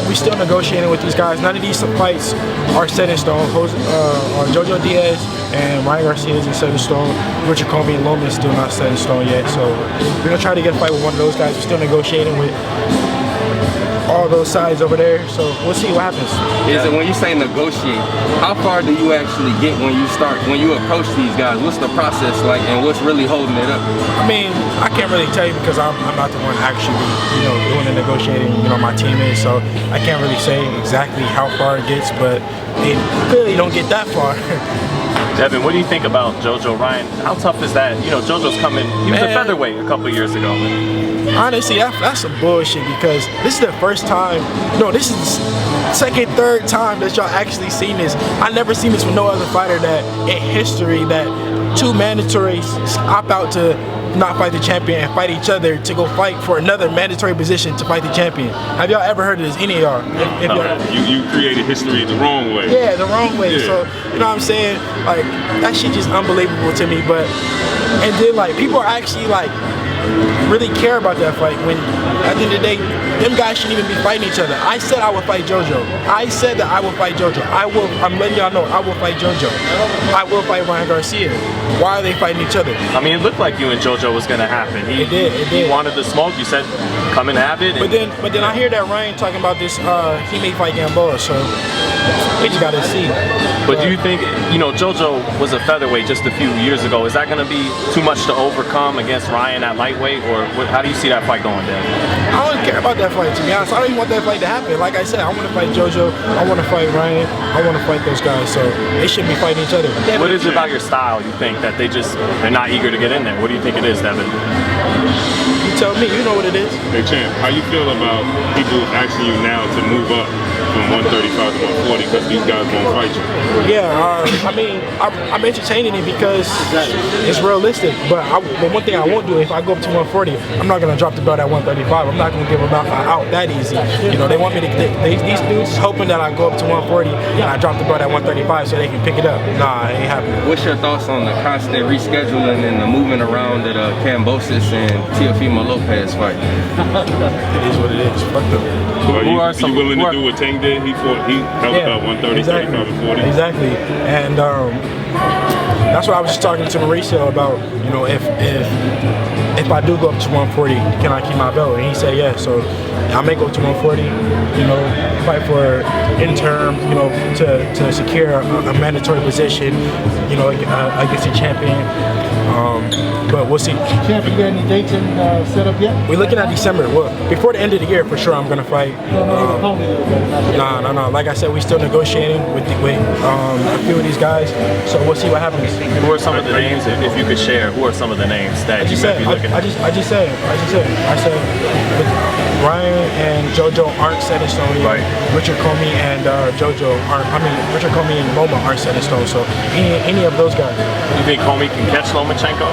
We still negotiating with these guys. None of these fights are set in stone. Jojo Diaz and Ryan Garcia isn't set in stone. Richard Comey and Lopez still not set in stone yet. So we're gonna try to get a fight with one of those guys. We're still negotiating with all those sides over there. So we'll see what happens. Is it when you say negotiate? How far do you actually get when you approach these guys? What's the process like, and what's really holding it up? I mean, I can't really tell you because I'm not the one actually, doing the negotiating. My team is, so I can't really say exactly how far it gets, but it clearly don't get that far. Devin, what do you think about JoJo Ryan? How tough is that? JoJo's coming. He was a featherweight a couple years ago. Honestly, that's some bullshit because this is the first time. No, this is the second, third time that y'all actually seen this. I never seen this with no other fighter that in history that two mandatories opt out to not fight the champion and fight each other to go fight for another mandatory position to fight the champion. Have y'all ever heard of this? Any of y'all? You created history the wrong way. Yeah, the wrong way. Yeah. So, you know what I'm saying? Like, that shit just unbelievable to me. But, and then like, people are actually like, really care about that fight when at the end of the day, them guys shouldn't even be fighting each other. I said I would fight JoJo. I said that I would fight JoJo. I'm letting y'all know I will fight JoJo. I will fight Ryan Garcia. Why are they fighting each other? I mean, it looked like you and JoJo was gonna happen. It did. He wanted the smoke. You said, come and have it. But then I hear that Ryan talking about this, he may fight Gamboa, so we just gotta see. But do you think, JoJo was a featherweight just a few years ago. Is that gonna be too much to overcome against Ryan at lightweight, or how do you see that fight going, Dan? I don't care about that fight, to be honest. I don't even want that fight to happen. Like I said, I want to fight JoJo. I want to fight Ryan. I want to fight those guys. So they shouldn't be fighting each other. What is it about your style you think that they're not eager to get in there? What do you think it is, Devin? You tell me. You know what it is. Hey, Champ, how you feel about people asking you now to move up from 135 to 140 because these guys won't fight you? Yeah, I mean, I'm entertaining it because it's realistic. But one thing I won't do, if I go up to 140, I'm not gonna drop the belt at 135. I'm not gonna give them out that easy. They want me to. These dudes hoping that I go up to 140 and I drop the belt at 135 so they can pick it up. Nah, it ain't happening. What's your thoughts on the constant rescheduling and the moving around that Kambosos and Teofimo Lopez fight? It is what it is. Fuck them. Are you willing to do what Tank did? He held about 130, exactly. 35, and 40. Exactly. And that's what I was just talking to Mauricio about. If I do go up to 140, can I keep my belt? And he said yes. So I may go to 140. Fight for interim. To secure a mandatory position. Against a champion. But we'll see. Champ, you got any dates set up yet? We're looking at December. Well, before the end of the year, for sure, I'm gonna fight. No. Like I said, we're still negotiating with a few of these guys. So we'll see what happens. Who are some of the names, if you could share? Who are some of the names that you might be looking at? I said Ryan and JoJo aren't set in stone yet. Right. Richard Comey and JoJo aren't. Richard Comey and Loma aren't set in stone. So any of those guys. You think Comey can catch Lomachenko?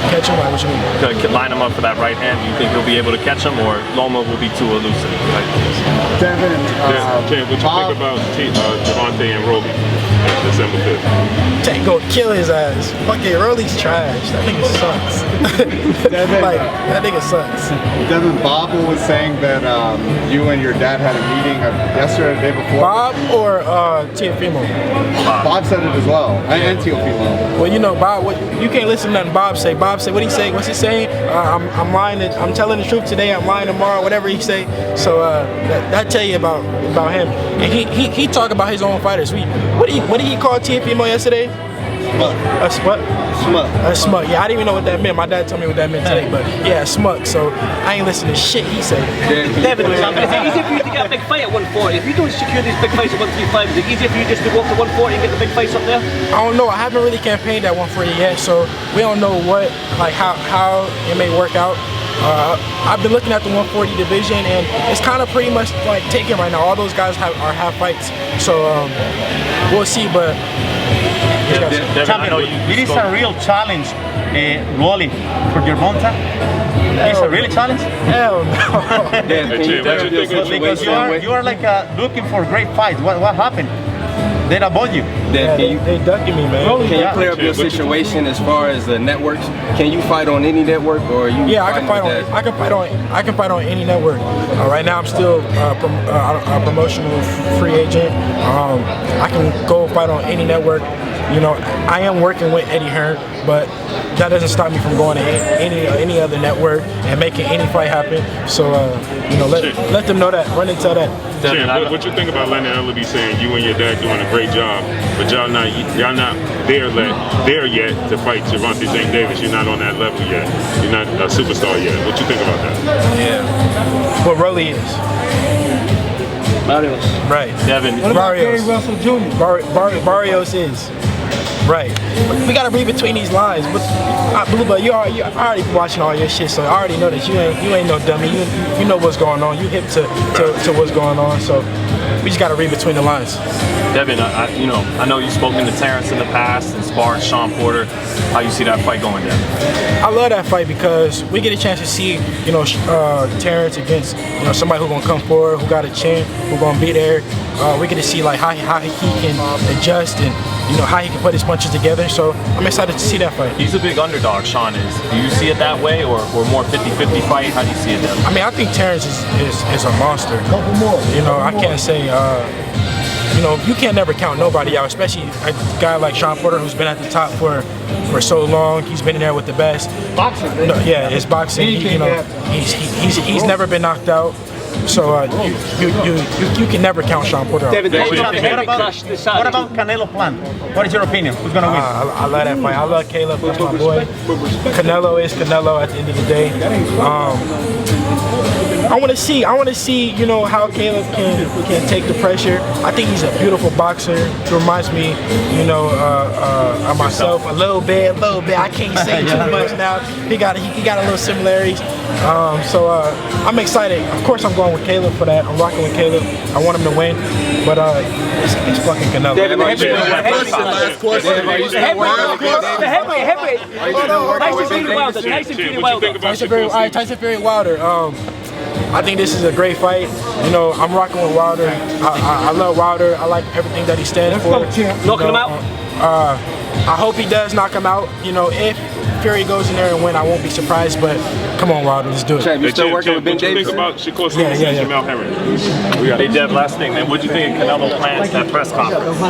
Catch him? What you mean? To line him up for that right hand, do you think he'll be able to catch him, or Loma will be too elusive? Devin, what you think about Devontae and Roby at December 5th? Tank gonna kill his ass. Fucking Rolly's trash. That nigga sucks. That nigga sucks. Devin, Bob was saying that you and your dad had a meeting yesterday or the day before. Bob or Teofimo? Bob said it as well, and Teofimo. Well, Bob, you can't listen to nothing Bob say. Bob say, what he say? What's he saying? I'm lying. I'm telling the truth today. I'm lying tomorrow. Whatever he say. So that tell you about him. And he talk about his own fighters. What did he call Teofimo yesterday? A smut. A smut. Yeah, I didn't even know what that meant. My dad told me what that meant today. But yeah, smut. So I ain't listening to shit he said. Devin, is it easier for you to get a big fight at 140? If you don't secure these big fights at 135, is it easier for you just to go up to 140 and get the big fights up there? I don't know. I haven't really campaigned at 140 yet, so we don't know how it may work out. I've been looking at the 140 division, and it's kind of pretty much like taken right now. All those guys have fights, so we'll see. But it is a real challenge, Rolly, for Gervonta. It's a really challenge. Hell no. Because you are like looking for great fights. What happened? They avoid you. Yeah, Can you they ducking me, man. can you clear up your situation as far as the networks? Can you fight on any network, or are you? Yeah, I can fight on. with that? I can fight on any network. Right now, I'm still a promotional free agent. I can go fight on any network. You know, I am working with Eddie Hearn, but that doesn't stop me from going to any other network and making any fight happen. So, you know, let them know that. Run and tell that. Champ, what you think about Lennon Ellerby saying you and your dad doing a great job, but y'all not there yet to fight Gervonta St. Davis? You're not on that level yet. You're not a superstar yet. What you think about that? Yeah. What Rolly is. Barrios. Right. Devin. Barrios. Russell Jr. Barrios is. Right. We gotta read between these lines. But Blue Bud, you already watching all your shit, so I already know that you ain't no dummy. You know what's going on. You hip to what's going on. So we just gotta read between the lines. Devin, I know you've spoken to Terrence in the past and sparred Sean Porter. How you see that fight going, Devin? I love that fight because we get a chance to see, you know, Terrence against, you know, somebody who's gonna come forward, who got a chin, who's gonna be there. We get to see like how he can adjust and, you know, how he can put his punches together. So I'm excited to see that fight. He's a big underdog, Sean is. Do you see it that way, or more 50-50 fight? How do you see it, Devin? I mean, I think Terrence is a monster. You know, I can't say. You know, you can't never count nobody out, especially a guy like Sean Porter, who's been at the top for so long. He's been in there with the best. Boxing. No, yeah, it's boxing. You know, he's never been knocked out. So you can never count Sean Porter out. David, What about Canelo Plant? What is your opinion? Who's gonna win? I love that fight. I love Caleb. That's my boy. Canelo is Canelo at the end of the day. I want to see, you know, how Caleb can take the pressure. I think he's a beautiful boxer. He reminds me, you know, of myself a little bit. I can't say too much now. He got a little similarities. So I'm excited. Of course, I'm going with Caleb for that. I'm rocking with Caleb. I want him to win, but it's fucking Canelo. David, Last question. the heavyweight. Tyson Fury Wilder. I think this is a great fight. You know, I'm rocking with Wilder. I love Wilder. I like everything that he stands for. Knocking him out? I hope he does knock him out. You know, if Fury goes in there and win, I won't be surprised. But come on, Wilder, let's do it. Champ, you still working with Ben What you think Davis? about Shakur Yeah. and Jamel Herring? Hey, Dev, last thing, man. What'd you think of Canelo Plant's that press conference?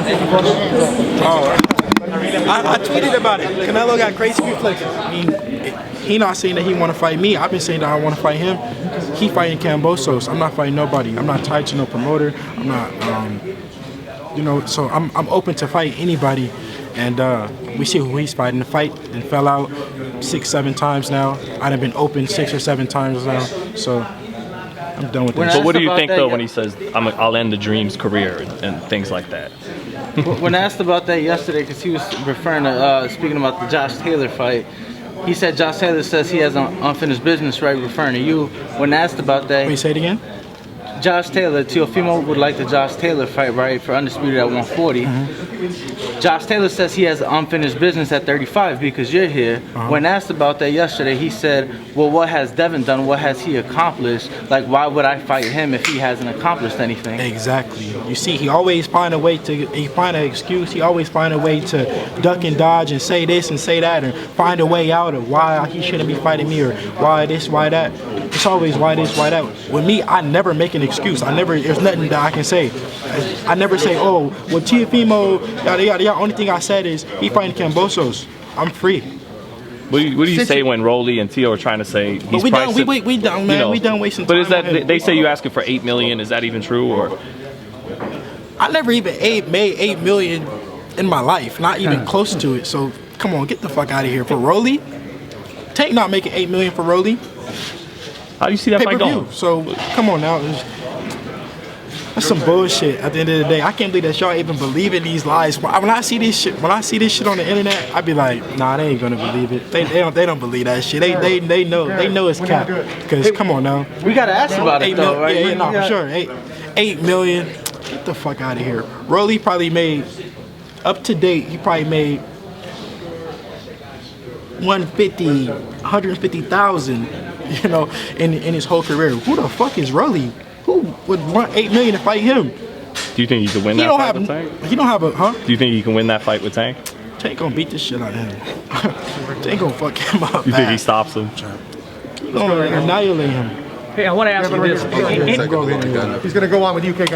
I tweeted about it. Canelo got crazy reflexes. I mean, he not saying that he want to fight me. I've been saying that I want to fight him. He fighting Cambosos. I'm not fighting nobody. I'm not tied to no promoter. I'm not, you know. So I'm open to fight anybody. And we see who he's fighting. The fight and fell out 6-7 times now. I've been open 6 or 7 times now. So I'm done with this. But what do you think, though, when he says, I'll end the Dream's career and things like that? When asked about that yesterday, because he was referring to, speaking about the Josh Taylor fight, he said Josh Taylor says he has unfinished business, right, referring to you. When asked about that... Can you say it again? Josh Taylor, Teofimo would like the Josh Taylor fight, right, for Undisputed at 140. Josh Taylor says he has unfinished business at 35 because you're here. When asked about that yesterday, he said, well, what has Devin done? What has he accomplished? Like, why would I fight him if he hasn't accomplished anything? Exactly. You see, he always find a way to, he find an excuse. He always find a way to duck and dodge and say this and say that and find a way out of why he shouldn't be fighting me or why this, why that. It's always why this, why that. With me, I never make an excuse. There's nothing that I can say. I never say, oh, well, Teofimo, yada, yada, yada. Only thing I said is he fighting Cambosos. I'm free. What do you say when Rolly and Tio are trying to say he's but we done, pricing, we done, man. you know, We done wasting time. But is that they say you asking for $8 million? Is that even true, or? I never even made $8 million in my life, not even close to it. So come on, get the fuck out of here. For Rolly, Tank not making $8 million for Rolly. How do you see that fight Pay-per-view. going? So come on now. That's some bullshit. At the end of the day, I can't believe that y'all even believe in these lies. When I see this shit, on the internet, I be like, nah, they ain't gonna believe it. They don't believe that shit. They know it's cap. Cause come on now. We gotta ask about it though, right? Yeah, no, for sure. 8 million. Get the fuck out of here. Rolly probably made, up to date, he probably made 150,000, you know, in his whole career. Who the fuck is Rolly? Who would want $8 million to fight him? Do you think you could win that fight with Tank? He don't have a, huh? Do you think you can win that fight with Tank? Tank gonna beat the shit out of him. Tank gonna fuck him up. You think he stops him? He gonna annihilate him. Hey, I want to ask you this. He's gonna go on with UK.